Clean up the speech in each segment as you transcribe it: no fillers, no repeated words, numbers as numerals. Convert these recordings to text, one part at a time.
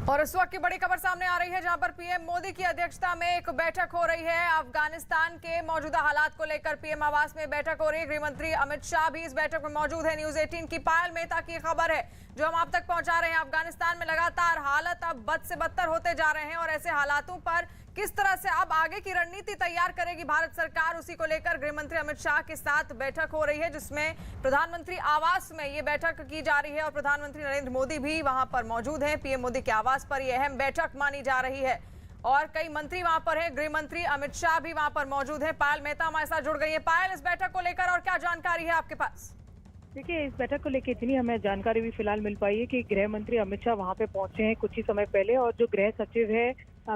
और इस वक्त की बड़ी खबर सामने आ रही है जहां पर पीएम मोदी की अध्यक्षता में एक बैठक हो रही है। अफगानिस्तान के मौजूदा हालात को लेकर पीएम आवास में बैठक हो रही है। गृह मंत्री अमित शाह भी इस बैठक में मौजूद है। न्यूज 18 की पायल मेहता की खबर है जो हम आप तक पहुंचा रहे हैं। अफगानिस्तान में लगातार हालत अब बद से बदतर होते जा रहे हैं और ऐसे हालातों पर किस तरह से अब आगे की रणनीति तैयार करेगी भारत सरकार, उसी को लेकर गृह मंत्री अमित शाह के साथ बैठक हो रही है जिसमें प्रधानमंत्री आवास में ये बैठक की जा रही है और प्रधानमंत्री नरेंद्र मोदी भी वहां पर मौजूद हैं। पीएम मोदी के आवास पर यह अहम बैठक मानी जा रही है और कई मंत्री वहां पर हैं। गृह मंत्री अमित शाह भी वहां पर मौजूद है। पायल मेहता हमारे साथ जुड़ गई है। पायल, इस बैठक को लेकर और क्या जानकारी है आपके पास? देखिए, इस बैठक को लेकर इतनी हमें जानकारी भी फिलहाल मिल पाई है कि गृह मंत्री अमित शाह वहां पे पहुंचे हैं कुछ ही समय पहले और जो गृह सचिव है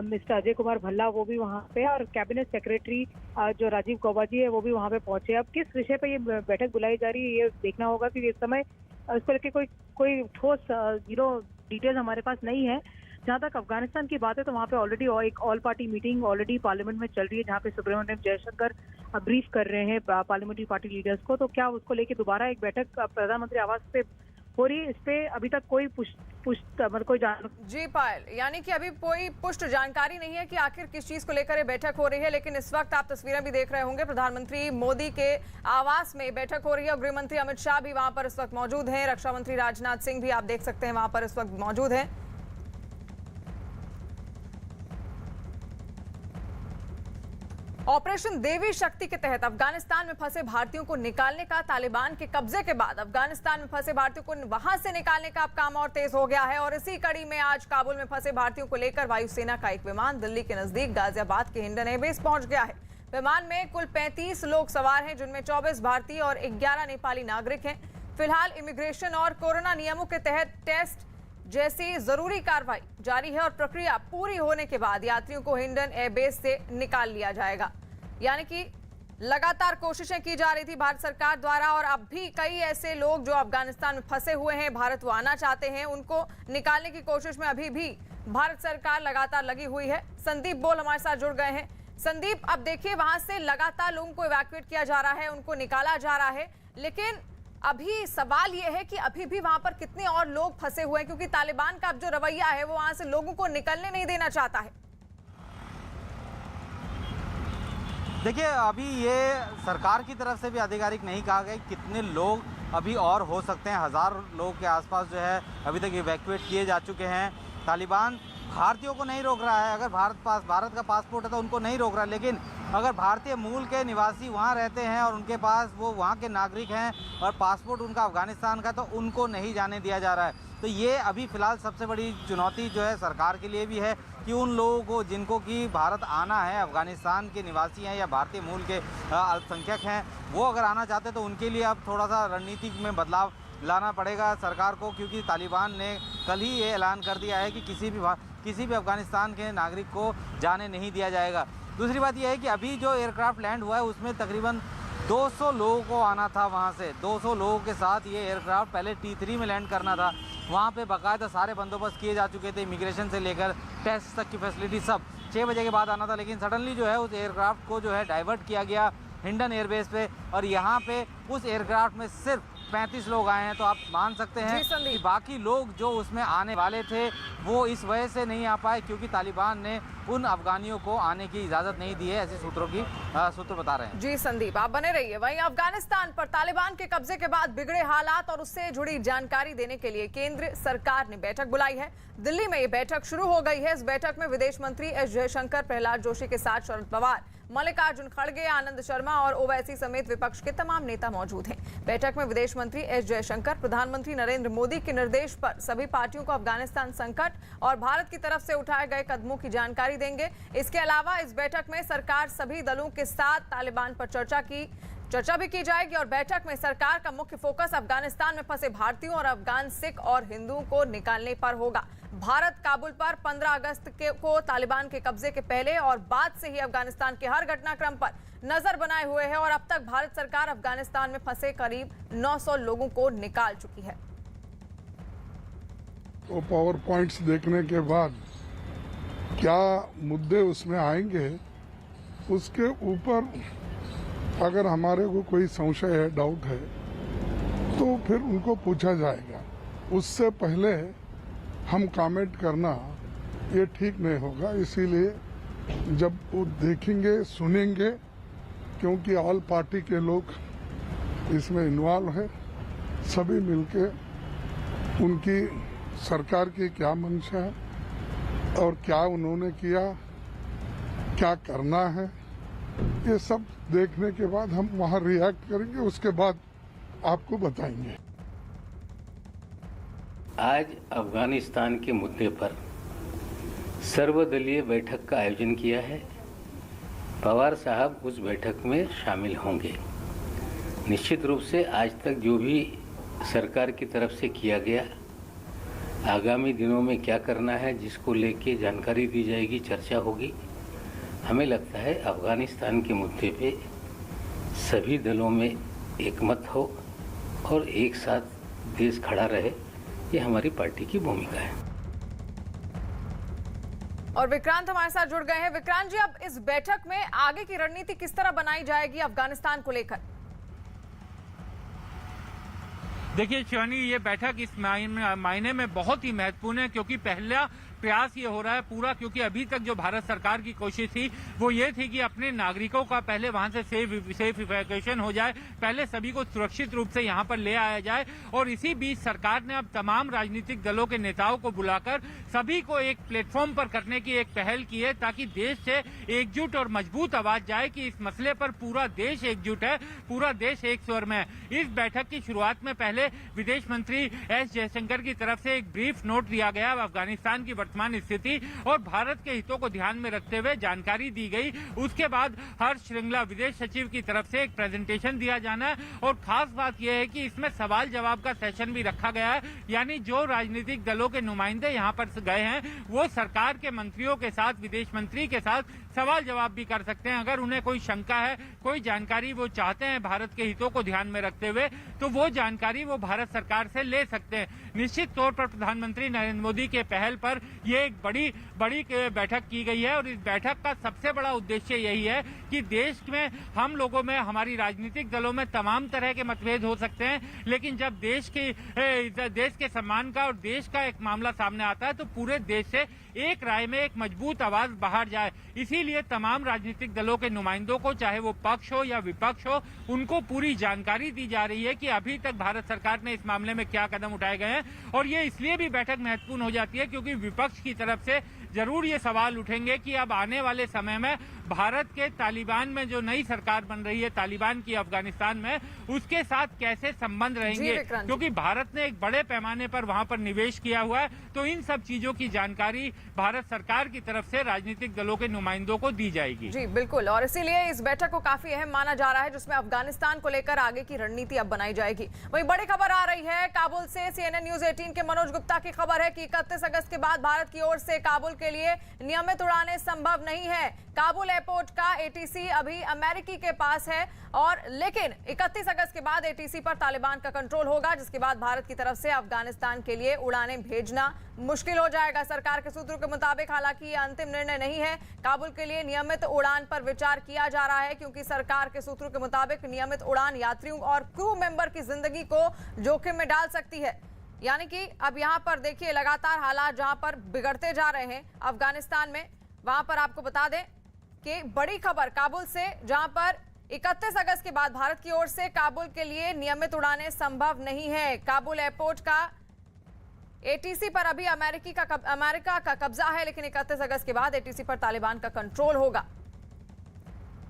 मिस्टर अजय कुमार भल्ला वो भी वहां पे और कैबिनेट सेक्रेटरी जो राजीव गौबा जी है वो भी वहां पे पहुंचे। अब किस विषय पे ये बैठक बुलाई जा रही है ये देखना होगा क्योंकि इस समय इसको लेकर कोई ठोस डिटेल हमारे पास नहीं है। जहां तक अफगानिस्तान की बात है तो वहां पे ऑलरेडी एक all party meeting already parliament में चल रही है जहां पे सुब्रमण्यम जयशंकर ब्रीफ कर रहे हैं पार्लियामेंट्री पार्टी लीडर्स को। तो क्या उसको लेकर दोबारा एक बैठक प्रधानमंत्री आवास पे हो रही है? इस पे अभी तक कोई कोई जी पायल, यानी कि अभी कोई पुष्ट जानकारी नहीं है कि आखिर किस चीज को लेकर ये बैठक हो रही है, लेकिन इस वक्त आप तस्वीरें भी देख रहे होंगे। प्रधानमंत्री मोदी के आवास में बैठक हो रही है और गृह मंत्री अमित शाह भी वहां पर इस वक्त मौजूद हैं। रक्षा मंत्री राजनाथ सिंह भी आप देख सकते हैं वहां पर इस वक्त मौजूद हैं। ऑपरेशन देवी शक्ति के तहत अफगानिस्तान में फंसे भारतीयों को निकालने का, तालिबान के कब्जे के बाद अफगानिस्तान में फंसे भारतीयों को वहां से निकालने का अब काम और तेज हो गया है और इसी कड़ी में आज काबुल में फंसे भारतीयों को लेकर वायुसेना का एक विमान दिल्ली के नजदीक गाजियाबाद के हिंडन एयरबेस पहुंच गया है। विमान में कुल 35 लोग सवार हैं जिनमें 24 भारतीय और 11 नेपाली नागरिक हैं। फिलहाल इमिग्रेशन और कोरोना नियमों के तहत टेस्ट जैसी जरूरी कार्रवाई जारी है और प्रक्रिया पूरी होने के बाद यात्रियों को हिंडन एयरबेस से निकाल लिया जाएगा। यानी कि लगातार कोशिशें की जा रही थी भारत सरकार द्वारा और अब भी कई ऐसे लोग जो अफगानिस्तान में फंसे हुए हैं, भारत वो आना चाहते हैं, उनको निकालने की कोशिश में अभी भी भारत सरकार लगातार लगी हुई है। संदीप बोल हमारे साथ जुड़ गए हैं। संदीप, अब देखिए वहां से लगातार लोगों को इवैक्यूएट किया जा रहा है, उनको निकाला जा रहा है, लेकिन अभी सवाल यह है कि अभी भी वहां पर कितने और लोग फंसे हुए हैं क्योंकि तालिबान का अब जो रवैया है वो वहां से लोगों को निकलने नहीं देना चाहता है। देखिए, अभी ये सरकार की तरफ से भी आधिकारिक नहीं कहा गया कितने लोग अभी और हो सकते हैं। 1000 लोग के आसपास जो है अभी तक इवैक्यूएट किए जा चुके हैं। तालिबान भारतीयों को नहीं रोक रहा है, अगर भारत का पासपोर्ट है तो उनको नहीं रोक रहा, लेकिन अगर भारतीय मूल के निवासी वहाँ रहते हैं और उनके पास वो वहाँ के नागरिक हैं और पासपोर्ट उनका अफगानिस्तान का, तो उनको नहीं जाने दिया जा रहा है। तो ये अभी फ़िलहाल सबसे बड़ी चुनौती जो है सरकार के लिए भी है कि उन लोगों को जिनको कि भारत आना है, अफगानिस्तान के निवासी हैं या भारतीय मूल के अल्पसंख्यक हैं, वो अगर आना चाहते हैं तो उनके लिए अब थोड़ा सा रणनीति में बदलाव लाना पड़ेगा सरकार को, क्योंकि तालिबान ने कल ही ये ऐलान कर दिया है कि किसी भी अफगानिस्तान के नागरिक को जाने नहीं दिया जाएगा। दूसरी बात यह है कि अभी जो एयरक्राफ्ट लैंड हुआ है उसमें तकरीबन 200 लोगों को आना था। वहाँ से 200 लोगों के साथ ये एयरक्राफ्ट पहले T3 में लैंड करना था। वहाँ पे बाकायदा सारे बंदोबस्त किए जा चुके थे, इमिग्रेशन से लेकर टेस्ट तक की फैसिलिटी सब 6 बजे के बाद आना था, लेकिन सडनली जो है उस एयरक्राफ्ट को जो है डाइवर्ट किया गया हिंडन एयरबेस पे और यहाँ पे उस एयरक्राफ्ट में सिर्फ 35 लोग आए हैं। तो आप मान सकते हैं कि बाकी लोग जो उसमें आने वाले थे वो इस वजह से नहीं आ पाए क्योंकि तालिबान ने उन अफगानियों को आने की इजाजत नहीं दी है, ऐसे सूत्र बता रहे हैं। जी संदीप, आप बने रहिए। वहीं अफगानिस्तान पर तालिबान के कब्जे के बाद बिगड़े हालात और उससे जुड़ी जानकारी देने के लिए केंद्र सरकार ने बैठक बुलाई है। दिल्ली में ये बैठक शुरू हो गई है। इस बैठक में विदेश मंत्री एस जयशंकर, प्रहलाद जोशी के साथ शरद पवार, मल्लिकार्जुन खड़गे, आनंद शर्मा और ओवैसी समेत विपक्ष के तमाम नेता मौजूद हैं। बैठक में विदेश मंत्री एस जयशंकर प्रधानमंत्री नरेंद्र मोदी के निर्देश पर सभी पार्टियों को अफगानिस्तान संकट और भारत की तरफ से उठाए गए कदमों की जानकारी देंगे। इसके अलावा इस बैठक में सरकार सभी दलों के साथ तालिबान पर चर्चा भी की जाएगी और बैठक में सरकार का मुख्य फोकस अफगानिस्तान में फंसे भारतीयों और अफगान सिख और हिंदुओं को निकालने पर होगा। भारत काबुल पर 15 अगस्त को तालिबान के कब्जे के पहले और बाद से ही अफगानिस्तान के हर घटनाक्रम पर नजर बनाए हुए है और अब तक भारत सरकार अफगानिस्तान में फंसे करीब 900 लोगों को निकाल चुकी है। तो पावर पॉइंट्स देखने के बाद क्या मुद्दे उसमें आएंगे, उसके ऊपर अगर हमारे को कोई संशय है, डाउट है, तो फिर उनको पूछा जाएगा। उससे पहले हम कमेंट करना ये ठीक नहीं होगा। इसीलिए जब वो देखेंगे सुनेंगे, क्योंकि ऑल पार्टी के लोग इसमें इन्वॉल्व है, सभी मिलके उनकी सरकार की क्या मंशा है और क्या उन्होंने किया, क्या करना है, ये सब देखने के बाद हम वहां रिएक्ट करेंगे, उसके बाद आपको बताएंगे। आज अफगानिस्तान के मुद्दे पर सर्वदलीय बैठक का आयोजन किया है। पवार साहब उस बैठक में शामिल होंगे। निश्चित रूप से आज तक जो भी सरकार की तरफ से किया गया, आगामी दिनों में क्या करना है, जिसको लेके जानकारी दी जाएगी, चर्चा होगी। हमें लगता है अफगानिस्तान के मुद्दे पे सभी दलों में एकमत हो और एक साथ देश खड़ा रहे, ये हमारी पार्टी की भूमिका है। और विक्रांत हमारे साथ जुड़ गए हैं। विक्रांत जी, अब इस बैठक में आगे की रणनीति किस तरह बनाई जाएगी अफगानिस्तान को लेकर? देखिए शिवानी, ये बैठक इस मायने में बहुत ही महत्वपूर्ण है, क्योंकि पहला प्रयास ये हो रहा है पूरा, क्योंकि अभी तक जो भारत सरकार की कोशिश थी वो ये थी कि अपने नागरिकों का पहले वहां से सेफ इवैक्यूएशन हो जाए, पहले सभी को सुरक्षित रूप से यहां पर ले आया जाए। और इसी बीच सरकार ने अब तमाम राजनीतिक दलों के नेताओं को बुलाकर सभी को एक प्लेटफॉर्म पर करने की एक पहल की है, ताकि देश से एकजुट और मजबूत आवाज जाए कि इस मसले पर पूरा देश एकजुट है, पूरा देश एक स्वर में है। इस बैठक की शुरुआत में पहले विदेश मंत्री एस जयशंकर की तरफ से एक ब्रीफ नोट दिया गया अफगानिस्तान की वर्तमान स्थिति और भारत के हितों को ध्यान में रखते हुए जानकारी दी गई। उसके बाद हर श्रृंखला विदेश सचिव की तरफ से एक प्रेजेंटेशन दिया जाना है और खास बात यह है कि इसमें सवाल जवाब का सेशन भी रखा गया है, यानी जो राजनीतिक दलों के नुमाइंदे यहाँ पर गए हैं वो सरकार के मंत्रियों के साथ, विदेश मंत्री के साथ सवाल जवाब भी कर सकते हैं। अगर उन्हें कोई शंका है, कोई जानकारी वो चाहते हैं भारत के हितों को ध्यान में रखते हुए, तो वो जानकारी वो भारत सरकार से ले सकते हैं। निश्चित तौर पर प्रधानमंत्री नरेंद्र मोदी के पहल पर ये एक बड़ी बैठक की गई है और इस बैठक का सबसे बड़ा उद्देश्य यही है कि देश में हम लोगों में, हमारी राजनीतिक दलों में तमाम तरह के मतभेद हो सकते हैं, लेकिन जब देश के सम्मान का और देश का एक मामला सामने आता है तो पूरे देश से एक राय में एक मजबूत आवाज बाहर जाए। इसीलिए तमाम राजनीतिक दलों के नुमाइंदों को, चाहे वो पक्ष हो या विपक्ष हो, उनको पूरी जानकारी दी जा रही है कि अभी तक भारत सरकार ने इस मामले में क्या कदम उठाए गए हैं। और ये इसलिए भी बैठक महत्वपूर्ण हो जाती है क्योंकि विपक्ष की तरफ से जरूर ये सवाल उठेंगे कि अब आने वाले समय में भारत के तालिबान में जो नई सरकार बन रही है, तालिबान की अफगानिस्तान में, उसके साथ कैसे संबंध रहेंगे, क्योंकि भारत ने एक बड़े पैमाने पर वहां पर निवेश किया हुआ है। तो इन सब चीजों की जानकारी भारत सरकार की तरफ से राजनीतिक दलों के नुमाइंदों को दी जाएगी। जी बिल्कुल, और इसीलिए इस बैठक को काफी अहम माना जा रहा है, जिसमें अफगानिस्तान को लेकर आगे की रणनीति अब बनाई जाएगी। वहीं बड़ी खबर आ रही है काबुल से। CNN न्यूज 18 के मनोज गुप्ता की खबर है कि 31 अगस्त के बाद भारत की ओर से काबुल के लिए नियमित उड़ानें संभव नहीं है। काबुल एयरपोर्ट का ATC अभी अमेरिकी के पास है, और लेकिन 31 अगस्त के बाद ATC पर तालिबान का कंट्रोल होगा, जिसके बाद भारत की तरफ से अफगानिस्तान के लिए उड़ानें भेजना मुश्किल हो जाएगा। सरकार के सूत्रों के मुताबिक हालांकि ये अंतिम निर्णय नहीं है, काबुल के लिए नियमित उड़ान पर विचार किया जा रहा है, क्योंकि सरकार के सूत्रों के मुताबिक नियमित उड़ान यात्रियों और क्रू मेंबर की जिंदगी को जोखिम में डाल सकती है। यानी कि अब यहाँ पर देखिए लगातार हालात जहां पर बिगड़ते जा रहे हैं अफगानिस्तान में, वहां पर आपको बता दें कि बड़ी खबर काबुल से, जहां पर 31 अगस्त के बाद भारत की ओर से काबुल के लिए नियमित उड़ानें संभव नहीं है। काबुल एयरपोर्ट का ATC पर अभी अमेरिका का कब्जा है, लेकिन 31 अगस्त के बाद ATC पर तालिबान का कंट्रोल होगा।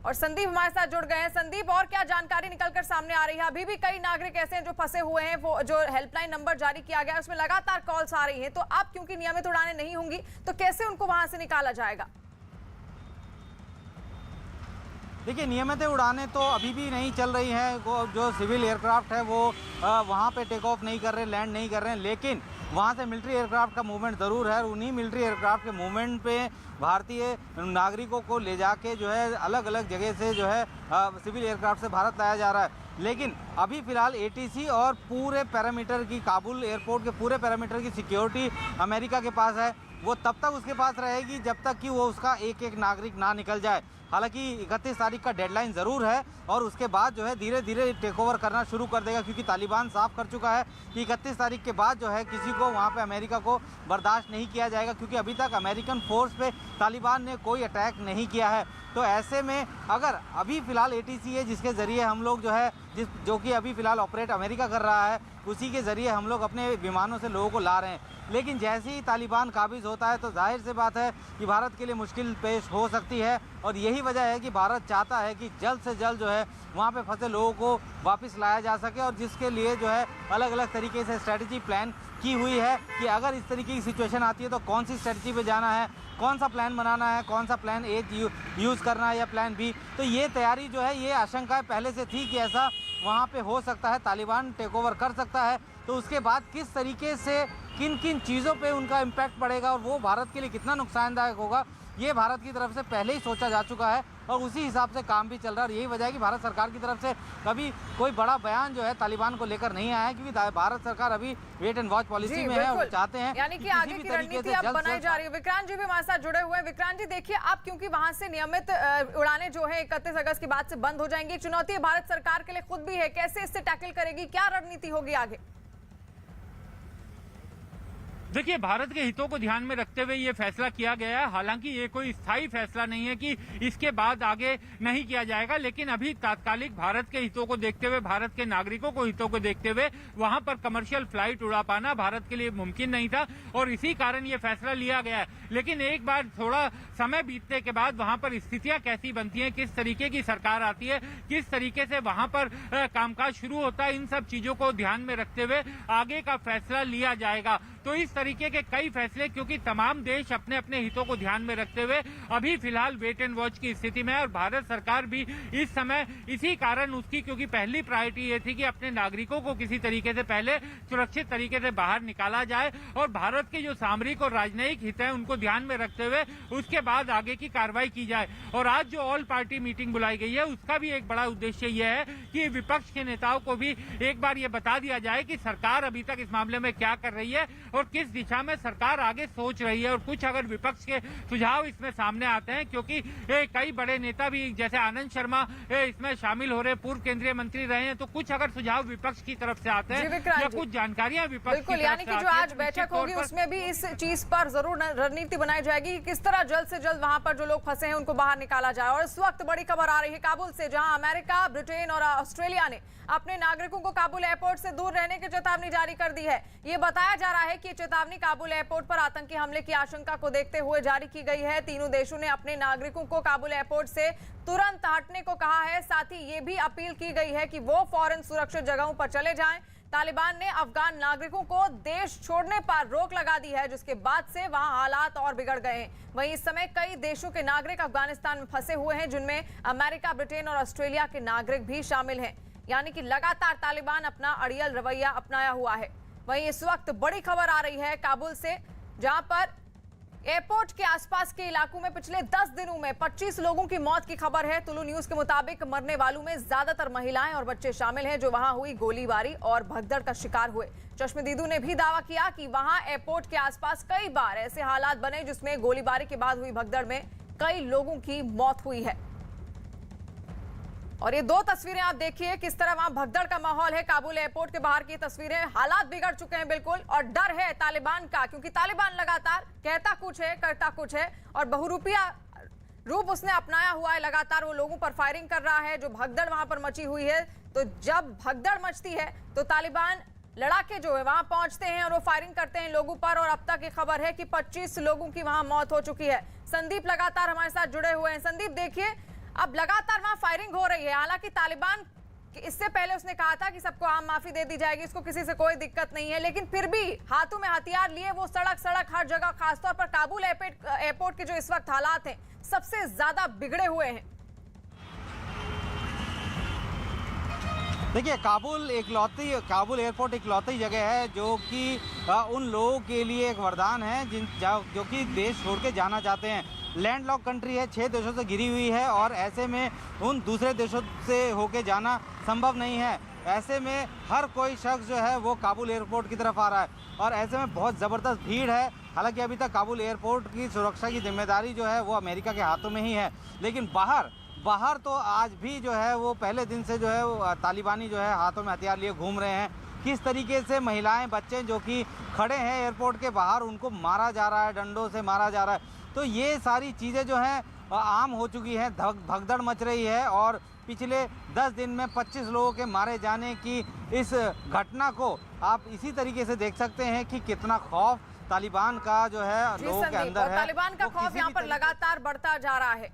और संदीप हमारे साथ जुड़ गए हैं। संदीप, और क्या जानकारी निकलकर सामने आ रही है? अभी भी कई नागरिक ऐसे हैं जो फंसे हुए हैं, वो जो हेल्पलाइन नंबर जारी किया गया है उसमें लगातार कॉल्स आ रही हैं, तो अब क्योंकि नियमित उड़ानें नहीं होंगी तो कैसे उनको वहां से निकाला जाएगा? देखिए, नियमित उड़ानें तो अभी भी नहीं चल रही हैं। जो सिविल एयरक्राफ्ट है वो वहाँ पे टेक ऑफ नहीं कर रहे, लैंड नहीं कर रहे हैं, लेकिन वहाँ से मिलिट्री एयरक्राफ्ट का मूवमेंट ज़रूर है। उन्हीं मिलिट्री एयरक्राफ्ट के मूवमेंट पे भारतीय नागरिकों को ले जाके जो है अलग अलग जगह से जो है सिविल एयरक्राफ्ट से भारत लाया जा रहा है। लेकिन अभी फ़िलहाल ATC और पूरे पैरामीटर की, काबुल एयरपोर्ट के पूरे पैरामीटर की सिक्योरिटी अमेरिका के पास है। वो तब तक उसके पास रहेगी जब तक कि वो उसका एक एक नागरिक ना निकल जाए। हालांकि 31 तारीख का डेडलाइन ज़रूर है और उसके बाद जो है धीरे धीरे टेक ओवर करना शुरू कर देगा, क्योंकि तालिबान साफ कर चुका है कि 31 तारीख के बाद जो है किसी को वहाँ पे अमेरिका को बर्दाश्त नहीं किया जाएगा, क्योंकि अभी तक अमेरिकन फोर्स पे तालिबान ने कोई अटैक नहीं किया है। तो ऐसे में अगर अभी फ़िलहाल ATC है जिसके ज़रिए हम लोग जो है जो कि अभी फ़िलहाल ऑपरेट अमेरिका कर रहा है, उसी के ज़रिए हम लोग अपने विमानों से लोगों को ला रहे हैं। लेकिन जैसे ही तालिबान काबिज होता है तो जाहिर सी बात है कि भारत के लिए मुश्किल पेश हो सकती है, और यही वजह है कि भारत चाहता है कि जल्द से जल्द जो है वहाँ पे फंसे लोगों को वापस लाया जा सके, और जिसके लिए जो है अलग अलग तरीके से स्ट्रेटजी प्लान की हुई है कि अगर इस तरीके की सिचुएशन आती है तो कौन सी स्ट्रेटजी पे जाना है, कौन सा प्लान बनाना है, कौन सा प्लान ए यूज़ करना है या प्लान बी। तो ये तैयारी जो है, ये आशंकाएं पहले से थी कि ऐसा वहाँ पे हो सकता है, तालिबान टेक ओवर कर सकता है। तो उसके बाद किस तरीके से किन किन चीज़ों पे उनका इम्पैक्ट पड़ेगा और वो भारत के लिए कितना नुकसानदायक होगा, ये भारत की तरफ से पहले ही सोचा जा चुका है और उसी हिसाब से काम भी चल रहा है। और यही वजह है कि भारत सरकार की तरफ से कभी कोई बड़ा बयान जो है तालिबान को लेकर नहीं आया है, क्योंकि भारत सरकार अभी वेट एंड वॉच पॉलिसी में है और चाहते हैं यानी कि आगे की रणनीति अब बनाई जा रही है। विक्रांत जी भी हमारे साथ जुड़े हुए हैं। विक्रांत जी देखिए, आप क्योंकि वहां से नियमित उड़ानें जो है 31 अगस्त के बाद से बंद हो जाएंगी, चुनौती भारत सरकार के लिए खुद भी है, कैसे इससे टैकल करेगी, क्या रणनीति होगी आगे? देखिए, भारत के हितों को ध्यान में रखते हुए ये फैसला किया गया है। हालांकि ये कोई स्थायी फैसला नहीं है कि इसके बाद आगे नहीं किया जाएगा, लेकिन अभी तात्कालिक भारत के हितों को देखते हुए, भारत के नागरिकों को हितों को देखते हुए वहां पर कमर्शियल फ्लाइट उड़ा पाना भारत के लिए मुमकिन नहीं था और इसी कारण ये फैसला लिया गया है। लेकिन एक बार थोड़ा समय बीतने के बाद वहां पर स्थितियां कैसी बनती हैं, किस तरीके की सरकार आती है, किस तरीके से वहां पर कामकाज शुरू होता है, इन सब चीजों को ध्यान में रखते हुए आगे का फैसला लिया जाएगा। तो इस तरीके के कई फैसले, क्योंकि तमाम देश अपने अपने हितों को ध्यान में रखते हुए अभी फिलहाल वेट एंड वॉच की स्थिति में है और भारत सरकार भी इस समय इसी कारण उसकी, क्योंकि पहली प्रायोरिटी ये थी कि अपने नागरिकों को किसी तरीके से पहले सुरक्षित तरीके से बाहर निकाला जाए और भारत के जो सामरिक और राजनयिक हित हैं उनको ध्यान में रखते हुए उसके बाद आगे की कार्रवाई की जाए। और आज जो ऑल पार्टी मीटिंग बुलाई गई है उसका भी एक बड़ा उद्देश्य यह है कि विपक्ष के नेताओं को भी एक बार ये बता दिया जाए कि सरकार अभी तक इस मामले में क्या कर रही है और किस दिशा में सरकार आगे सोच रही है। और कुछ अगर विपक्ष के सुझाव इसमें सामने आते हैं, क्योंकि कई बड़े नेता भी जैसे आनंद शर्मा इसमें शामिल हो रहे, पूर्व केंद्रीय मंत्री रहे हैं, तो कुछ अगर सुझाव विपक्ष की तरफ से आते हैं या कुछ जानकारियां विपक्ष की तरफ से यानी कि जो आज बैठक होगी उसमें भी इस चीज पर जरूर रणनीति बनाई जाएगी कि किस तरह जल्द से जल्द वहां पर जो लोग फंसे हैं उनको बाहर निकाला जाए। और इस वक्त बड़ी खबर आ रही है काबुल से, जहां अमेरिका, ब्रिटेन और ऑस्ट्रेलिया ने अपने नागरिकों को काबुल एयरपोर्ट से दूर रहने की चेतावनी जारी कर दी है। ये बताया जा रहा है कि चेतावनी काबुल एयरपोर्ट पर आतंकी हमले की आशंका को देखते हुए जारी की गई है। तीनों देशों ने अपने नागरिकों को काबुल एयरपोर्ट से तुरंत हटने को कहा है। साथ ही ये भी अपील की गई है कि वो फौरन सुरक्षित जगहों पर चले जाएं। तालिबान ने अफगान नागरिकों को देश छोड़ने पर रोक लगा दी है, जिसके बाद से वहां हालात और बिगड़ गए हैं। वहीं इस समय कई देशों के नागरिक अफगानिस्तान में फंसे हुए हैं, जिनमें अमेरिका, ब्रिटेन और ऑस्ट्रेलिया के नागरिक भी शामिल हैं। यानी कि लगातार तालिबान अपना अड़ियल रवैया अपनाया हुआ है। वहीं इस वक्त बड़ी खबर आ रही है काबुल से, जहां पर एयरपोर्ट के आसपास के इलाकों में पिछले 10 दिनों में 25 लोगों की मौत की खबर है। तुलु न्यूज के मुताबिक मरने वालों में ज्यादातर महिलाएं और बच्चे शामिल हैं, जो वहां हुई गोलीबारी और भगदड़ का शिकार हुए। चश्मदीदों ने भी दावा किया कि वहां एयरपोर्ट के आसपास कई बार ऐसे हालात बने जिसमें गोलीबारी के बाद हुई भगदड़ में कई लोगों की मौत हुई है। और ये दो तस्वीरें आप देखिए किस तरह वहां भगदड़ का माहौल है। काबुल एयरपोर्ट के बाहर की तस्वीरें, हालात बिगड़ चुके हैं बिल्कुल, और डर है तालिबान का, क्योंकि तालिबान लगातार कहता कुछ है करता कुछ है और बहुरूपिया रूप उसने अपनाया हुआ है। लगातार वो लोगों पर फायरिंग कर रहा है। जो भगदड़ वहां पर मची हुई है, तो जब भगदड़ मचती है तो तालिबान लड़ाके जो है वहां पहुंचते हैं और वो फायरिंग करते हैं लोगों पर। और अब तक ये खबर है कि 25 लोगों की वहां मौत हो चुकी है। संदीप लगातार हमारे साथ जुड़े हुए हैं। संदीप देखिए, अब लगातार वहां फायरिंग हो रही है। हालांकि तालिबान इससे पहले उसने कहा था कि सबको आम माफी दे दी जाएगी, इसको किसी से कोई दिक्कत नहीं है, लेकिन फिर भी हाथों में हथियार लिए वो सड़क हर जगह, खासतौर पर काबुल एयरपोर्ट के जो इस वक्त हालात हैं सबसे ज्यादा बिगड़े हुए हैं। देखिए, काबुल एयरपोर्ट इकलौती जगह है जो कि उन लोगों के लिए एक वरदान है जो कि देश छोड़ के जाना चाहते हैं। लैंडलॉक कंट्री है, 6 देशों से घिरी हुई है और ऐसे में उन दूसरे देशों से होके जाना संभव नहीं है। ऐसे में हर कोई शख्स जो है वो काबुल एयरपोर्ट की तरफ आ रहा है और ऐसे में बहुत ज़बरदस्त भीड़ है हालांकि अभी तक काबुल एयरपोर्ट की सुरक्षा की जिम्मेदारी जो है वो अमेरिका के हाथों में ही है, लेकिन बाहर तो आज भी जो है वो पहले दिन से जो है वो तालिबानी जो है हाथों में हथियार लिए घूम रहे हैं। किस तरीके से महिलाएं बच्चे जो कि खड़े हैं एयरपोर्ट के बाहर, उनको मारा जा रहा है, डंडों से मारा जा रहा है, तो ये सारी चीज़ें जो हैं आम हो चुकी हैं, भगदड़ मच रही है। और पिछले 10 दिन में 25 लोगों के मारे जाने की इस घटना को आप इसी तरीके से देख सकते हैं कि कितना खौफ तालिबान का जो है लोगों के अंदर है। तालिबान का खौफ यहाँ पर लगातार बढ़ता जा रहा है।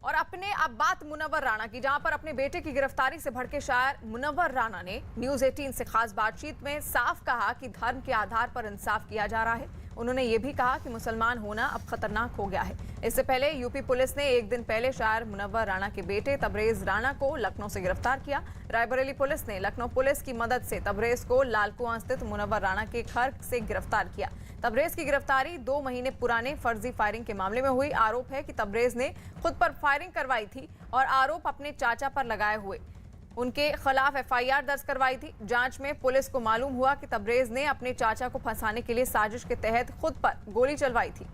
और अब बात मुनव्वर राणा की, जहां पर अपने बेटे की गिरफ्तारी से भड़के शायर मुनव्वर राणा ने न्यूज़ 18 से खास बातचीत में साफ कहा कि धर्म के आधार पर इंसाफ किया जा रहा है। उन्होंने ये भी कहा कि मुसलमान होना अब खतरनाक हो गया है। इससे पहले यूपी पुलिस ने एक दिन पहले शायर मुनव्वर राणा के बेटे तबरेज राणा को लखनऊ से गिरफ्तार किया। रायबरेली पुलिस ने लखनऊ पुलिस की मदद से तबरेज को लालकुआं स्थित मुनव्वर राणा के घर से गिरफ्तार किया। तबरेज की गिरफ्तारी 2 महीने पुराने फर्जी फायरिंग के मामले में हुई। आरोप है कि तबरेज ने खुद पर फायरिंग करवाई थी और आरोप अपने चाचा पर लगाए हुए उनके खिलाफ एफआईआर दर्ज करवाई थी। जांच में पुलिस को मालूम हुआ कि तबरेज ने अपने चाचा को फंसाने के लिए साजिश के तहत खुद पर गोली चलवाई थी।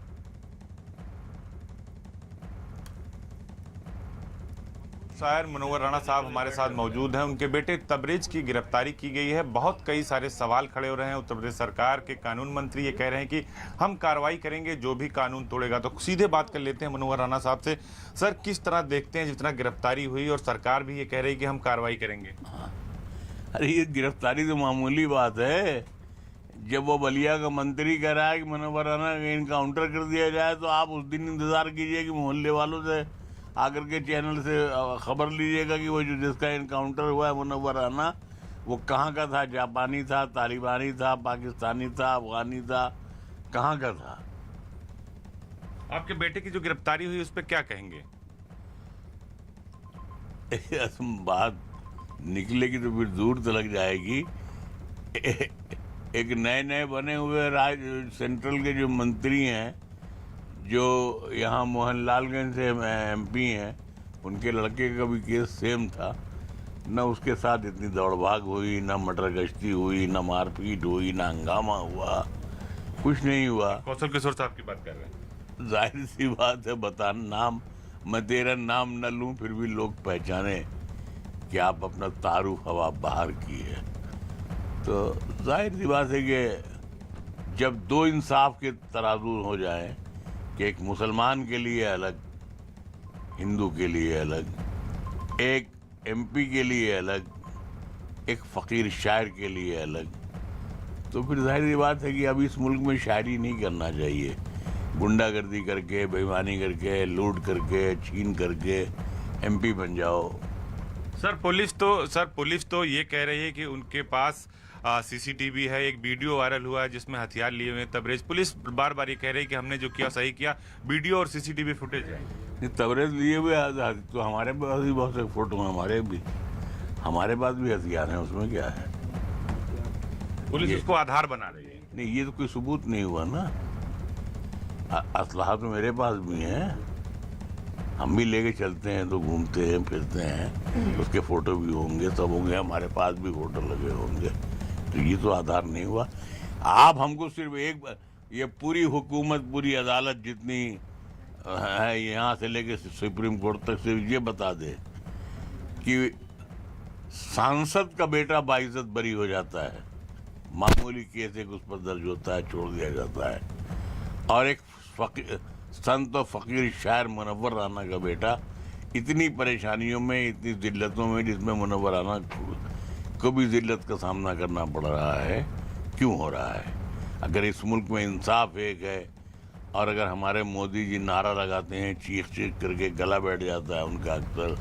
शायर मुनव्वर राणा साहब हमारे साथ मौजूद हैं। उनके बेटे तबरेज की गिरफ्तारी की गई है। बहुत कई सारे सवाल खड़े हो रहे हैं। उत्तर प्रदेश सरकार के कानून मंत्री ये कह रहे हैं कि हम कार्रवाई करेंगे जो भी कानून तोड़ेगा। तो सीधे बात कर लेते हैं मुनव्वर राणा साहब से। सर, किस तरह देखते हैं जितना गिरफ्तारी हुई और सरकार भी ये कह रही है कि हम कार्रवाई करेंगे? अरे ये गिरफ्तारी तो मामूली बात है। जब वो बलिया का मंत्री कह रहा है कि मुनव्वर राणा का इनकाउंटर कर दिया जाए, तो आप उस दिन इंतजार कीजिए कि मोहल्ले वालों से आकर के चैनल से खबर लीजिएगा कि वो जो जिसका इनकाउंटर हुआ है मुनव्वर राणा, वो कहाँ का था। जापानी था, तालिबानी था, पाकिस्तानी था, अफगानी था, कहाँ का था। आपके बेटे की जो गिरफ्तारी हुई उस पर क्या कहेंगे? बात निकलेगी तो फिर दूर तक जाएगी। एक नए बने हुए सेंट्रल के जो मंत्री हैं, जो यहाँ मोहनलालगंज से एमपी हैं, उनके लड़के का भी केस सेम था। न उसके साथ इतनी दौड़ भाग हुई, न मटर गश्ती हुई, न मारपीट हुई, न हंगामा हुआ, कुछ नहीं हुआ। कौशल किशोर साहब की बात कर रहे हैं। जाहिर सी बात है, बता नाम, मैं तेरा नाम न लूं फिर भी लोग पहचाने कि आप अपना तारुफ हवा बाहर की है। तो जाहिर सी बात है कि जब दो इंसाफ के तराजू हो जाए कि एक मुसलमान के लिए अलग, हिंदू के लिए अलग, एक एमपी के लिए अलग, एक फ़कीर शायर के लिए अलग, तो फिर जाहिर बात है कि अब इस मुल्क में शायरी नहीं करना चाहिए। गुंडागर्दी करके, बेईमानी करके, लूट करके, छीन करके एमपी बन जाओ। सर, पुलिस तो ये कह रही है कि उनके पास सीसीटीवी है। एक वीडियो वायरल हुआ है जिसमें हथियार लिए हुए तबरेज। पुलिस बार बार ये कह रही है कि हमने जो किया सही किया। वीडियो और सीसीटीवी फुटेज है। तबरेज लिए हुए तो हमारे पास भी बहुत से फोटो हैं, हमारे पास भी हथियार हैं, उसमें क्या है। पुलिस उसको आधार बना रही है। नहीं, ये तो कोई सबूत नहीं हुआ ना। असलहा तो मेरे पास भी है, हम भी लेके चलते हैं तो घूमते हैं फिरते हैं, उसके फोटो भी होंगे, सब होंगे, हमारे पास भी फोटो लगे होंगे। तो ये तो आधार नहीं हुआ। आप हमको सिर्फ एक, ये पूरी हुकूमत, पूरी अदालत जितनी है यहाँ से लेके सुप्रीम कोर्ट तक, सिर्फ ये बता दे कि सांसद का बेटा बाइज्जत बरी हो जाता है, मामूली केस एक उस पर दर्ज होता है, छोड़ दिया जाता है, और एक संत और फकीर शायर मुनव्वर राणा का बेटा इतनी परेशानियों में, इतनी जिल्लतों में, जिसमें मुनव्वर राणा को भी जिल्लत का सामना करना पड़ रहा है, क्यों हो रहा है? अगर इस मुल्क में इंसाफ एक है, और अगर हमारे मोदी जी नारा लगाते हैं, चीख करके गला बैठ जाता है उनका अक्सर,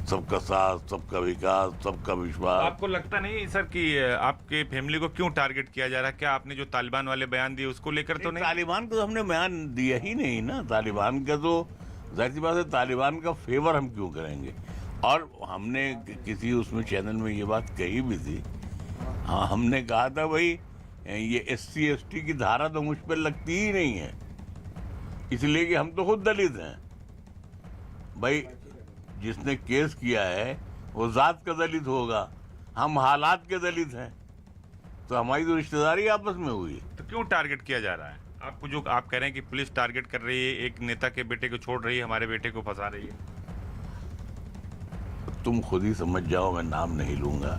सबका साथ, सबका विकास, सबका विश्वास। आपको लगता नहीं सर कि आपके फैमिली को क्यों टारगेट किया जा रहा है? क्या आपने जो तालिबान वाले बयान दिए उसको लेकर तो नहीं? तालिबान को तो हमने बयान दिया ही नहीं ना। तालिबान का तो जाहिर सी बात है, तालिबान का फेवर हम क्यों करेंगे। और हमने किसी उसमें चैनल में ये बात कही भी थी। हाँ, हमने कहा था भाई ये SC ST की धारा तो मुझ पर लगती ही नहीं है, इसलिए कि हम तो खुद दलित हैं। भाई जिसने केस किया है वो जात का दलित होगा, हम हालात के दलित हैं, तो हमारी तो रिश्तेदारी आपस में हुई। तो क्यों टारगेट किया जा रहा है? आपको जो आप कह रहे हैं कि पुलिस टारगेट कर रही है, एक नेता के बेटे को छोड़ रही है, हमारे बेटे को फंसा रही है। तुम खुद ही समझ जाओ, मैं नाम नहीं लूंगा।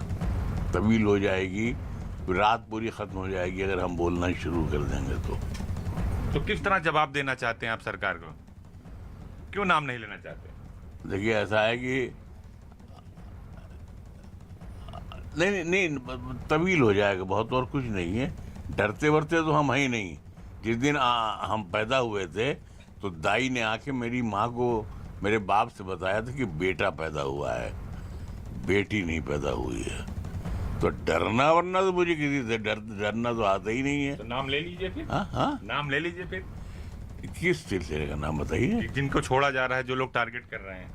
तवील हो जाएगी, रात पूरी खत्म हो जाएगी अगर हम बोलना शुरू कर देंगे तो किस तरह जवाब देना चाहते हैं आप सरकार को? क्यों नाम नहीं लेना चाहते? देखिए ऐसा है कि नहीं तवील हो जाएगा बहुत, और कुछ नहीं है। डरते वरते तो हम ही नहीं। जिस दिन हम पैदा हुए थे तो दाई ने आके मेरी माँ को मेरे बाप से बताया था कि बेटा पैदा हुआ है, बेटी नहीं पैदा हुई है। तो डरना वरना तो मुझे किसी से डरना तो आता ही नहीं है। तो नाम ले लीजिए फिर। हाँ नाम ले लीजिए फिर। किस सिलसिले का नाम बताइए? जिनको छोड़ा जा रहा है, जो लोग टारगेट कर रहे हैं।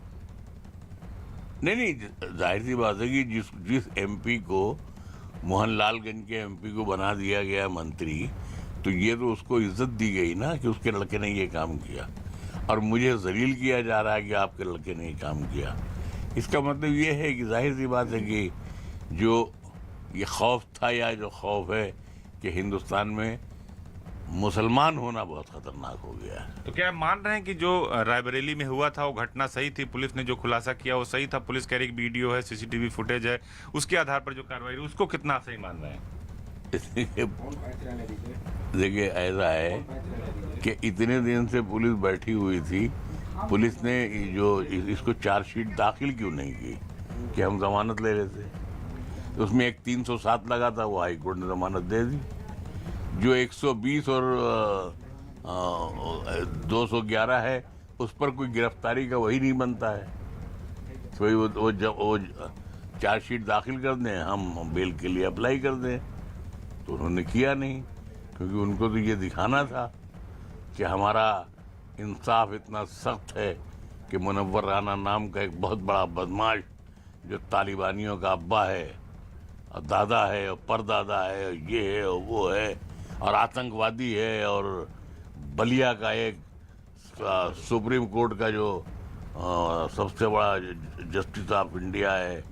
नहीं, जाहिर सी बात है कि जिस एमपी को मोहनलालगंज के एमपी को बना दिया गया मंत्री, तो ये तो उसको इज्जत दी गई ना कि उसके लड़के ने ये काम किया, और मुझे जलील किया जा रहा है कि आपके लड़के ने ये काम किया। इसका मतलब ये है कि जाहिर सी बात है कि जो ये खौफ था या जो खौफ है कि हिंदुस्तान में मुसलमान होना बहुत खतरनाक हो गया है। तो क्या आप मान रहे हैं कि जो रायबरेली में हुआ था वो घटना सही थी? पुलिस ने जो खुलासा किया वो सही था? पुलिस कह रही है वीडियो है, सीसीटीवी फुटेज है, उसके आधार पर जो कार्रवाई हुई उसको कितना सही मान रहे हैं? देखिए ऐसा है कि इतने दिन से पुलिस बैठी हुई थी, पुलिस ने जो इसको चार्जशीट दाखिल क्यों नहीं की कि हम जमानत ले लेते? तो उसमें एक 307 लगा था, वो हाई कोर्ट ने जमानत दे दी। जो 120 और 211 है उस पर कोई गिरफ्तारी का वही नहीं बनता है। तो वो चार्जशीट दाखिल कर दें, हम बेल के लिए अप्लाई कर दें, तो उन्होंने किया नहीं, क्योंकि उनको तो ये दिखाना था कि हमारा इंसाफ इतना सख्त है कि मुनव्वर राना नाम का एक बहुत बड़ा बदमाश जो तालिबानियों का अब्बा है और दादा है और परदादा है और ये है और वो है और आतंकवादी है और बलिया का एक सुप्रीम कोर्ट का जो सबसे बड़ा जस्टिस ऑफ इंडिया है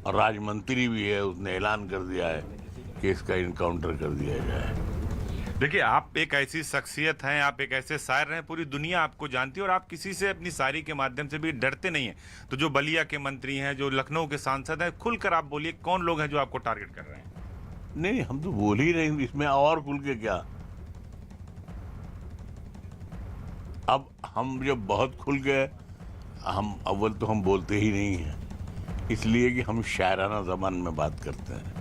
और राजमंत्री भी है, उसने ऐलान कर दिया है कि इसका इनकाउंटर कर दिया जाए। देखिए, आप एक ऐसी शख्सियत हैं, आप एक ऐसे शायर हैं, पूरी दुनिया आपको जानती है और आप किसी से अपनी शायरी के माध्यम से भी डरते नहीं हैं। तो जो बलिया के मंत्री हैं, जो लखनऊ के सांसद हैं, खुलकर आप बोलिए कौन लोग हैं जो आपको टारगेट कर रहे हैं? नहीं, हम तो बोल ही रहे हैं, इसमें और खुल के क्या। अब हम जब बहुत खुल गए, हम अव्वल तो हम बोलते ही नहीं हैं, इसलिए कि हम शायराना ज़बान में बात करते हैं।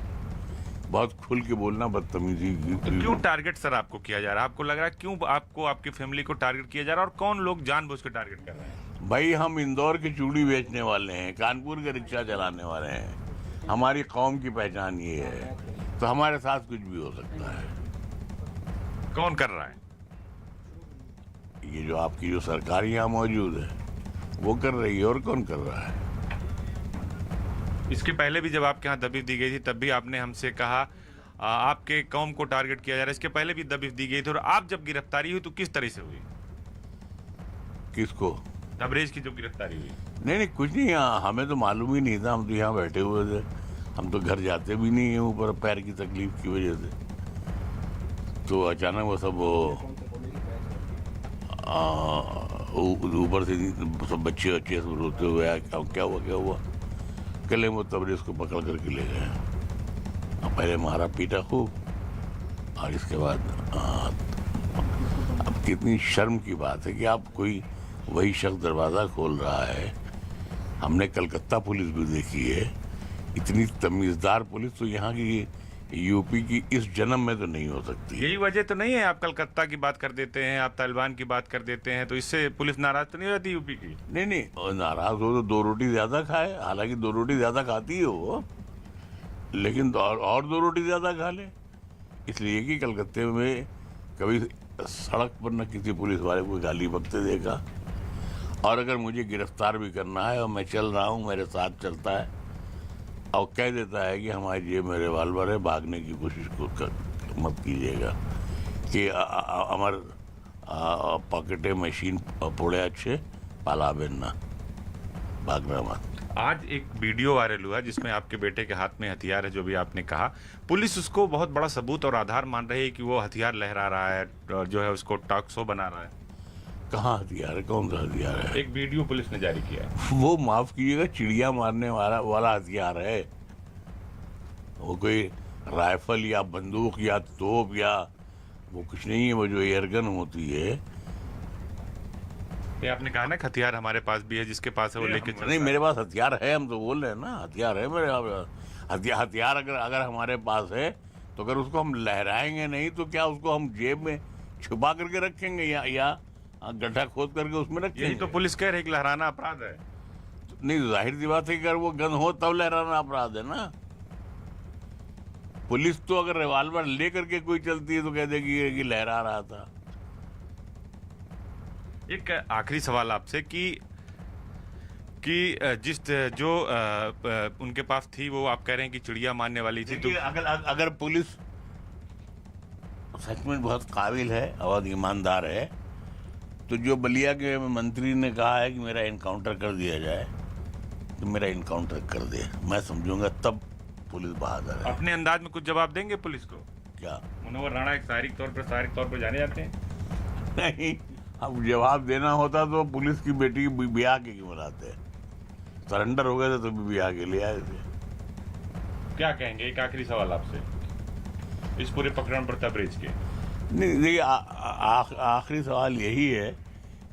बहुत खुल के बोलना बदतमीजी। तो क्यों टारगेट सर आपको किया जा रहा है? आपको लग रहा है क्यों आपको, आपकी फैमिली को टारगेट किया जा रहा है, और कौन लोग जानबूझ के टारगेट कर रहे हैं? भाई, हम इंदौर की चूड़ी बेचने वाले हैं, कानपुर के रिक्शा चलाने वाले हैं, हमारी कौम की पहचान ये है, तो हमारे साथ कुछ भी हो सकता है। कौन कर रहा है? ये जो आपकी जो सरकार यहाँ मौजूद है वो कर रही है, और कौन कर रहा है? इसके पहले भी जब आपके यहाँ दबिश दी गई थी तब भी आपने हमसे कहा आपके कौम को टारगेट किया जा रहा है। इसके पहले भी दबिश दी गई थी, और आप जब गिरफ्तारी हुई तो किस तरह से हुई? किसको? तबरेज की जो गिरफ्तारी हुई? नहीं, कुछ नहीं, हमें तो मालूम ही नहीं था, हम तो यहाँ बैठे हुए थे, हम तो घर जाते भी नहीं हैं ऊपर पैर की तकलीफ की वजह से। तो अचानक वो सब ऊपर से सब बच्चे सब रोते हुए आए, क्या हुआ। कल वो तबरेज को पकड़ करके ले गए, पहले मारा पीटा खूब, और इसके बाद अब कितनी शर्म की बात है कि आप कोई वही शख्स दरवाज़ा खोल रहा है। हमने कलकत्ता पुलिस भी देखी है, इतनी तमीज़दार पुलिस तो यहाँ की यूपी की इस जन्म में तो नहीं हो सकती। यही वजह तो नहीं है? आप कलकत्ता की बात कर देते हैं, आप तालिबान की बात कर देते हैं, तो इससे पुलिस नाराज तो नहीं रहती यूपी की? नहीं, नाराज हो तो 2 रोटी ज़्यादा खाए, हालांकि 2 रोटी ज़्यादा खाती है वो, लेकिन और 2 रोटी ज़्यादा खा ले, इसलिए कि कलकत्ते में कभी सड़क पर न किसी पुलिस वाले को गाली बकते देखा। और अगर मुझे गिरफ्तार भी करना है और मैं चल रहा हूँ, मेरे साथ चलता है और कह देता है कि हमारी जेब में रिवाल्वर है, भागने की कोशिश मत कीजिएगा, कि हमार पॉकेटे मशीन पोड़े अच्छे पाला बेन ना, भागना मत। आज एक वीडियो वायरल हुआ जिसमें आपके बेटे के हाथ में हथियार है, जो भी आपने कहा। पुलिस उसको बहुत बड़ा सबूत और आधार मान रही है कि वो हथियार लहरा रहा है और जो है उसको टॉक शो बना रहा है। कहाँ हथियार है? कौन सा हथियार है? एक वीडियो पुलिस ने जारी किया है। वो माफ कीजिएगा, चिड़िया मारने वाला हथियार है वो। कोई राइफल या बंदूक या तोप या वो कुछ नहीं है। वो जो एयरगन होती है, ये आपने कहा ना कि हथियार हमारे पास भी है, जिसके पास है वो लेके चलता नहीं है। मेरे पास हथियार है, हम तो बोल रहे हैं ना हथियार है मेरे पास। हथियार अगर हमारे पास है तो अगर उसको हम लहराएंगे नहीं तो क्या उसको हम जेब में छुपा करके रखेंगे या गड्ढा खोद करके उसमें रखेंगे? यही तो पुलिस कह रही है कि लहराना अपराध है। नहीं, जाहिर सी बात है कि अगर वो गन हो तब लहराना अपराध है ना। पुलिस तो अगर रिवाल्वर ले करके कोई चलती है तो कह देगी कि लहरा रहा था। एक आखिरी सवाल आपसे कि जिस जो उनके पास थी वो आप कह रहे हैं कि चिड़िया मारने वाली थी, तो अगर पुलिस सच में बहुत काबिल है और ईमानदार है तो जो बलिया के मंत्री ने कहा है कि मेरा इनकाउंटर कर दिया जाए तो मेरा इनकाउंटर कर दे, मैं समझूंगा तब पुलिस बहादुर है। अपने अंदाज में कुछ जवाब देंगे पुलिस को? क्या मुनव्वर राणा एक शारीरिक तौर पर जाने जाते हैं? नहीं, अब जवाब देना होता तो पुलिस की बेटी ब्याह के क्यों बुलाते? सरेंडर हो गए थे तो भी ब्याह के लिए आए थे। क्या कहेंगे? एक आखिरी सवाल आपसे इस पूरे प्रकरण पर तबरेज के। नहीं देखिए, आखिरी सवाल यही है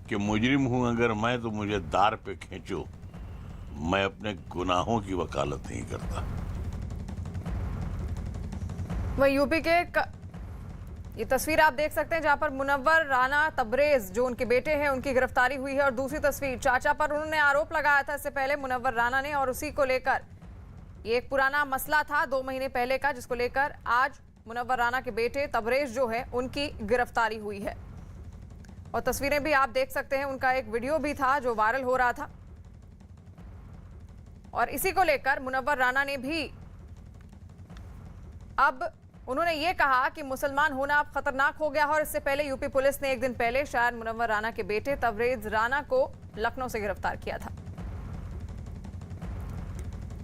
कि मुजरिम हूं अगर मैं तो मुझे दार पे खींचो, मैं अपने गुनाहों की वकालत नहीं करता। वही यूपी के ये तस्वीर आप देख सकते हैं जहां पर मुनव्वर राणा तबरेज जो उनके बेटे हैं उनकी गिरफ्तारी हुई है, और दूसरी तस्वीर चाचा पर उन्होंने आरोप लगाया था इससे पहले मुनव्वर राणा ने, और उसी को लेकर ये एक पुराना मसला था 2 महीने पहले का, जिसको लेकर आज मुनव्वर राणा के बेटे तबरेज जो है उनकी गिरफ्तारी हुई है। और तस्वीरें भी आप देख सकते हैं, उनका एक वीडियो भी था जो वायरल हो रहा था, और इसी को लेकर मुनव्वर राणा ने भी अब उन्होंने ये कहा कि मुसलमान होना अब खतरनाक हो गया है, और इससे पहले यूपी पुलिस ने एक दिन पहले शायद मुनव्वर राणा के बेटे तबरेज राणा को लखनऊ से गिरफ्तार किया था।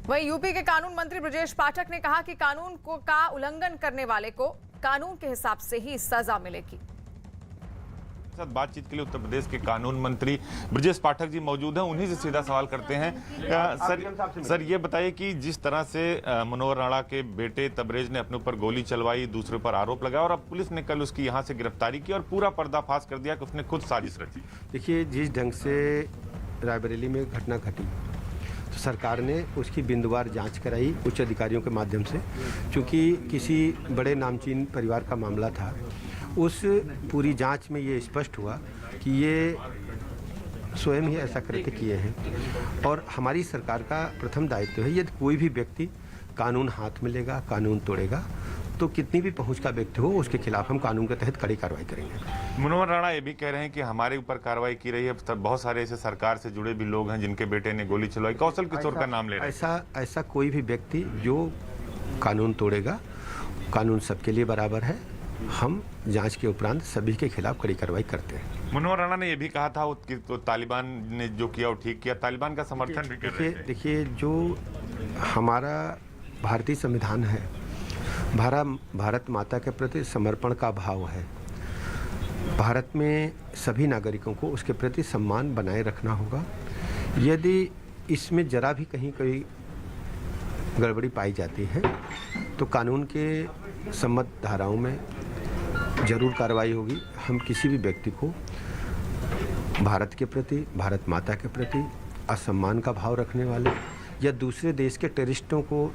वहीं यूपी के कानून मंत्री ब्रजेश पाठक ने कहा कि कानून का उल्लंघन करने वाले को कानून के हिसाब से ही सजा मिलेगी। साथ बातचीत के लिए उत्तर प्रदेश के कानून मंत्री ब्रजेश पाठक जी मौजूद हैं, उन्हीं से सीधा सवाल करते हैं। सर ये बताइए कि जिस तरह से मुनव्वर राणा के बेटे तबरेज ने अपने ऊपर गोली चलवाई, दूसरे पर आरोप लगाया, और अब पुलिस ने कल उसकी यहां से गिरफ्तारी की और पूरा पर्दाफाश कर दिया कि उसने खुद साजिश रची। देखिए, जिस ढंग से रायबरेली में घटना घटी तो सरकार ने उसकी बिंदुवार जांच कराई उच्च अधिकारियों के माध्यम से, क्योंकि किसी बड़े नामचीन परिवार का मामला था। उस पूरी जांच में ये स्पष्ट हुआ कि ये स्वयं ही ऐसा कृत्य किए हैं, और हमारी सरकार का प्रथम दायित्व है यदि कोई भी व्यक्ति कानून हाथ में लेगा, कानून तोड़ेगा, तो कितनी भी पहुंच का व्यक्ति हो उसके खिलाफ हम कानून के तहत कड़ी कार्रवाई करेंगे। मुनव्वर राणा ये भी कह रहे हैं कि हमारे ऊपर कार्रवाई की रही है, बहुत सारे ऐसे सरकार से जुड़े भी लोग हैं जिनके बेटे ने गोली चलवाई। कौशल किशोर का नाम ले रहे हैं। ऐसा कोई भी व्यक्ति जो कानून तोड़ेगा, कानून सबके लिए बराबर है, हम जांच के उपरांत सभी के खिलाफ कड़ी कार्रवाई करते हैं। मुनव्वर राणा ने यह भी कहा था कि तो तालिबान ने जो किया वो ठीक किया, तालिबान का समर्थन भी कर रहे थे। देखिए, जो हमारा भारतीय संविधान है, भारत माता के प्रति समर्पण का भाव है। भारत में सभी नागरिकों को उसके प्रति सम्मान बनाए रखना होगा। यदि इसमें जरा भी कहीं कोई गड़बड़ी पाई जाती है तो कानून के सम्मत धाराओं में जरूर कार्रवाई होगी। हम किसी भी व्यक्ति को भारत के प्रति, भारत माता के प्रति असम्मान का भाव रखने वाले या दूसरे देश के टेररिस्टों को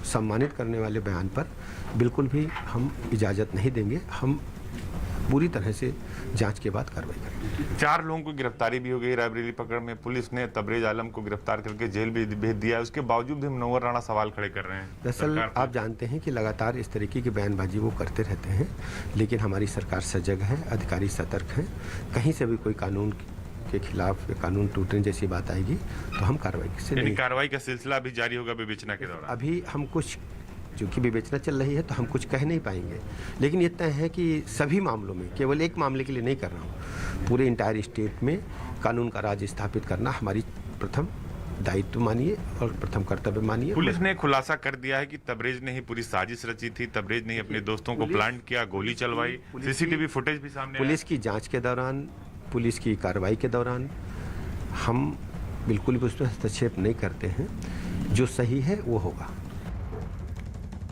सम्मानित करने वाले बयान पर बिल्कुल भी हम इजाज़त नहीं देंगे। हम पूरी तरह से जांच के बाद कार्रवाई करेंगे। 4 लोगों को गिरफ्तारी भी हो गई रायबरेली प्रकरण में। पुलिस ने तबरेज आलम को गिरफ्तार करके जेल भी भेज दिया। उसके बावजूद भी मुनव्वर राणा सवाल खड़े कर रहे हैं। दरअसल आप जानते हैं कि लगातार इस तरीके की बयानबाजी वो करते रहते हैं, लेकिन हमारी सरकार सजग है, अधिकारी सतर्क हैं। कहीं से भी कोई कानून के खिलाफ कानून टूटने जैसी बात आएगी तो हम कार्रवाई से नहीं। कार्रवाई का सिलसिला अभी जारी होगा विवेचना के दौरान। अभी हम कुछ, चूँकि विवेचना चल रही है तो हम कुछ कह नहीं पाएंगे, लेकिन ये तय है कि सभी मामलों में, केवल एक मामले के लिए नहीं कर रहा हूँ, पूरे इंटायर स्टेट में कानून का राज स्थापित करना हमारी प्रथम दायित्व मानिए और प्रथम कर्तव्य मानिए। पुलिस ने खुलासा कर दिया है कि तबरेज ने ही पूरी साजिश रची थी, तबरेज ने ही अपने दोस्तों को प्लांट किया, गोली चलवाई। सीसीटीवी फुटेज भी सामने पुलिस की जांच के दौरान, पुलिस की कार्रवाई के दौरान हम बिल्कुल भी उसमें हस्तक्षेप नहीं करते हैं। जो सही है वो होगा।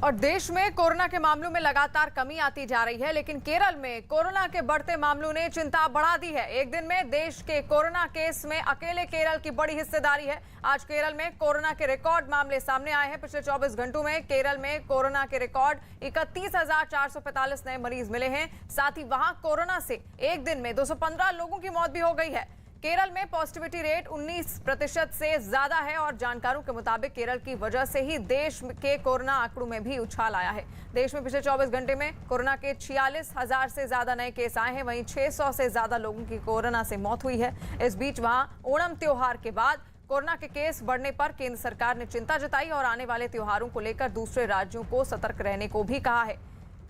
और देश में कोरोना के मामलों में लगातार कमी आती जा रही है, लेकिन केरल में कोरोना के बढ़ते मामलों ने चिंता बढ़ा दी है। एक दिन में देश के कोरोना केस में अकेले केरल की बड़ी हिस्सेदारी है। आज केरल में कोरोना के रिकॉर्ड मामले सामने आए हैं। पिछले 24 घंटों में केरल में कोरोना के रिकॉर्ड 31,445 नए मरीज मिले हैं। साथ ही वहां कोरोना से एक दिन में 215 लोगों की मौत भी हो गई है। केरल में पॉजिटिविटी रेट 19% से ज्यादा है और जानकारों के मुताबिक केरल की वजह से ही देश के कोरोना आंकड़ों में भी उछाल आया है। देश में पिछले 24 घंटे में कोरोना के 46,000 से ज्यादा नए केस आए हैं। वहीं 600 से ज्यादा लोगों की कोरोना से मौत हुई है। इस बीच वहां ओणम त्योहार के बाद कोरोना के केस बढ़ने पर केंद्र सरकार ने चिंता जताई और आने वाले त्योहारों को लेकर दूसरे राज्यों को सतर्क रहने को भी कहा है।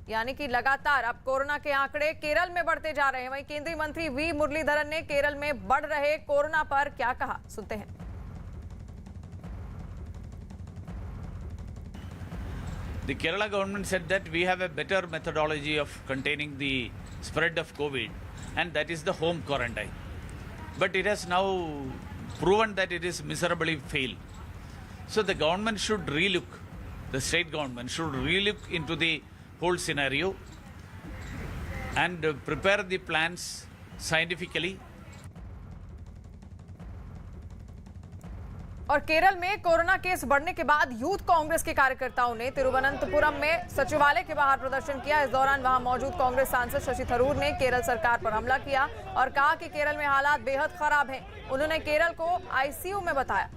यानी कि लगातार अब कोरोना के आंकड़े केरल में बढ़ते जा रहे हैं। वहीं केंद्रीय मंत्री वी मुरलीधरन ने केरल में बढ़ रहे कोरोना पर क्या कहा, सुनते हैं। The Kerala government said that we have a better methodology of containing the spread of COVID, and that is the home quarantine. But it has now proven that it is miserably failed. So the government should relook, the state government should relook into the whole scenario and prepare the plans scientifically. और केरल में corona case बढ़ने के बाद youth Congress के कार्यकर्ताओं ने तिरुवनंतपुरम में सचिवालय के बाहर प्रदर्शन किया। इस दौरान वहां मौजूद कांग्रेस सांसद शशि थरूर ने केरल सरकार पर हमला किया और कहा कि केरल में हालात बेहद खराब हैं। उन्होंने केरल को आईसीयू में बताया।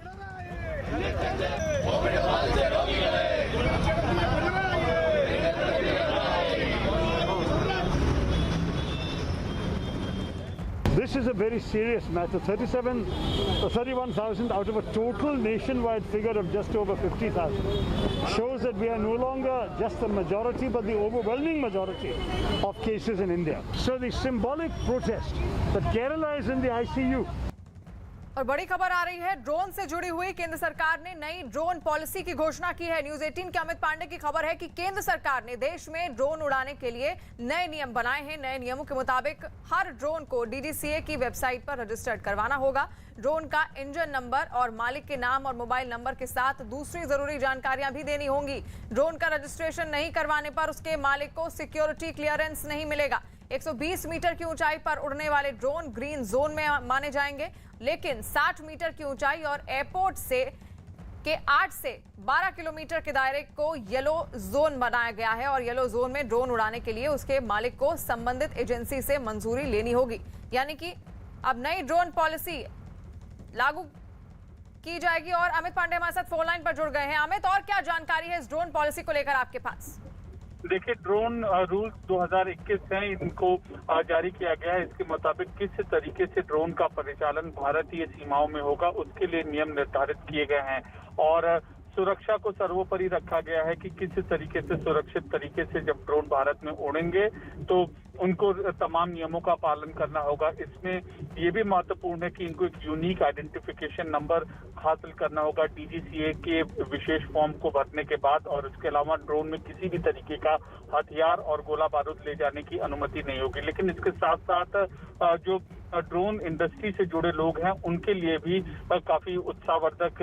This is a very serious matter. 31,000 out of a total nationwide figure of just over 50,000 shows that we are no longer just the majority but the overwhelming majority of cases in India. So the symbolic protest that Kerala is in the ICU. और बड़ी खबर आ रही है, drone से जुड़ी हुई केंद्र सरकार ने नई ड्रोन पॉलिसी की घोषणा की है। न्यूज 18 के अमित पांडे की खबर है कि केंद्र सरकार ने देश में ड्रोन उड़ाने के लिए नए नियम बनाए हैं। नए नियमों के मुताबिक हर ड्रोन को डीजीसीए की वेबसाइट पर रजिस्टर्ड करवाना होगा। ड्रोन का इंजन नंबर और मालिक के नाम और मोबाइल नंबर के साथ दूसरी जरूरी जानकारियां भी देनी होंगी। ड्रोन का रजिस्ट्रेशन नहीं करवाने पर उसके मालिक को सिक्योरिटी क्लियरेंस नहीं मिलेगा। 120 मीटर की ऊंचाई पर उड़ने वाले ड्रोन ग्रीन जोन में माने जाएंगे, लेकिन 60 मीटर की ऊंचाई और एयरपोर्ट से के 8 से 12 किलोमीटर के दायरे को येलो जोन बनाया गया है और येलो जोन में ड्रोन उड़ाने के लिए उसके मालिक को संबंधित एजेंसी से मंजूरी लेनी होगी। यानी कि अब नई ड्रोन पॉलिसी लागू की जाएगी। और अमित पांडे हमारे साथ फोन लाइन पर जुड़ गए हैं। अमित, और क्या जानकारी है इस ड्रोन पॉलिसी को लेकर आपके पास? देखिए, ड्रोन रूल्स 2021 हैं, इनको जारी किया गया है। इसके मुताबिक किस तरीके से ड्रोन का परिचालन भारतीय सीमाओं में होगा उसके लिए नियम निर्धारित किए गए हैं और सुरक्षा को सर्वोपरि रखा गया है कि किस तरीके से सुरक्षित तरीके से जब ड्रोन भारत में उड़ेंगे तो उनको तमाम नियमों का पालन करना होगा। इसमें ये भी महत्वपूर्ण है कि इनको एक यूनिक आइडेंटिफिकेशन नंबर हासिल करना होगा डीजीसीए के विशेष फॉर्म को भरने के बाद, और उसके अलावा ड्रोन में किसी भी तरीके का हथियार और गोला बारूद ले जाने की अनुमति नहीं होगी। लेकिन इसके साथ साथ जो ड्रोन इंडस्ट्री से जुड़े लोग हैं उनके लिए भी काफी उत्साहवर्धक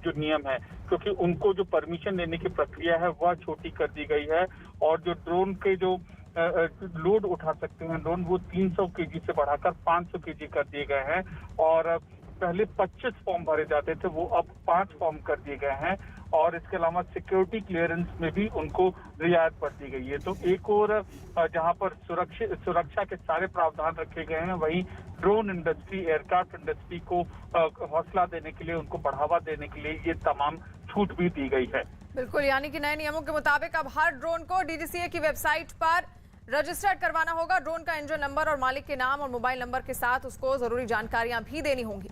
जो नियम है, क्योंकि उनको जो परमिशन लेने की प्रक्रिया है वह छोटी कर दी गई है और जो ड्रोन के जो लोड उठा सकते हैं ड्रोन वो 300 केजी से बढ़ाकर 500 केजी कर दिए गए हैं और पहले 25 फॉर्म भरे जाते थे वो अब 5 फॉर्म कर दिए गए हैं और इसके अलावा सिक्योरिटी क्लियरेंस में भी उनको रियायत बढ़ दी गई है। तो एक और जहां पर सुरक्षा के सारे प्रावधान रखे गए हैं, वहीं ड्रोन इंडस्ट्री, एयरक्राफ्ट इंडस्ट्री को हौसला देने के लिए, उनको बढ़ावा देने के लिए ये तमाम छूट भी दी गई है। बिल्कुल, यानी कि नए नियमों के मुताबिक अब हर ड्रोन को डीजीसीए की वेबसाइट पर रजिस्टर्ड करवाना होगा। ड्रोन का इंजन नंबर और मालिक के नाम और मोबाइल नंबर के साथ उसको जरूरी जानकारियां भी देनी होंगी।